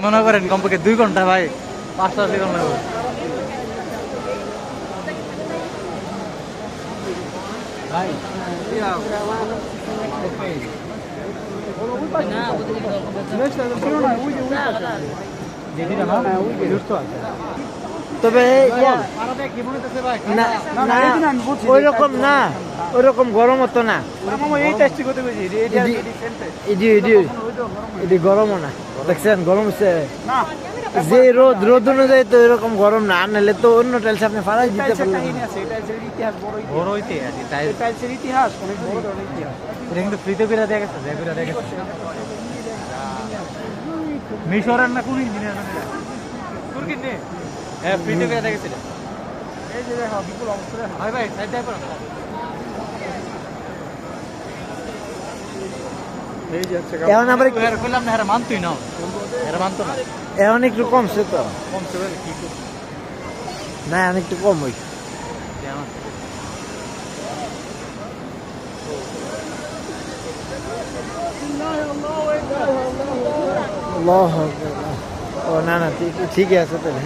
মনে করেন কমপক্ষে 2 ঘন্টা ভাই 5টা সেকেন্ড লাগবে। ভাই তবে ওইরকম না, ওইরকম গরম হতো না, এটি গরমও না। দেখছেন গরম হচ্ছে যে রোদ, রোদ অনুযায়ী তো এরকম গরম না, আর নাহলে তো অন্য টাইলস আপনি ফাড়াই দিতে পারলেন। বড় হইতে আছে টাইলসের ইতিহাস অনেক বড় ধরনের ইতিহাস। এটা কিন্তু ফ্রিতে করে দেয়া গেছে, দেয়া করে দেয়া গেছে। মিশরের না কোন ইঞ্জিনিয়ার মানে তুর্কি নে? হ্যাঁ ফ্রিতে করে দেয়া গেছে। এই যে দেখো বিপুল অবস্থা দেখো। ভাই ভাই সাইড দিয়ে পড়ো। এই যে হচ্ছে এখন আবার এর কইলাম না, এরা মানতই না, এরা মানতো না। এখন একটু কমছে তো, কমছে বলে কি করব? না এখন একটু কম হয়েছে। আল্লাহু আকবার। ও না না ঠিকই আছে তাহলে।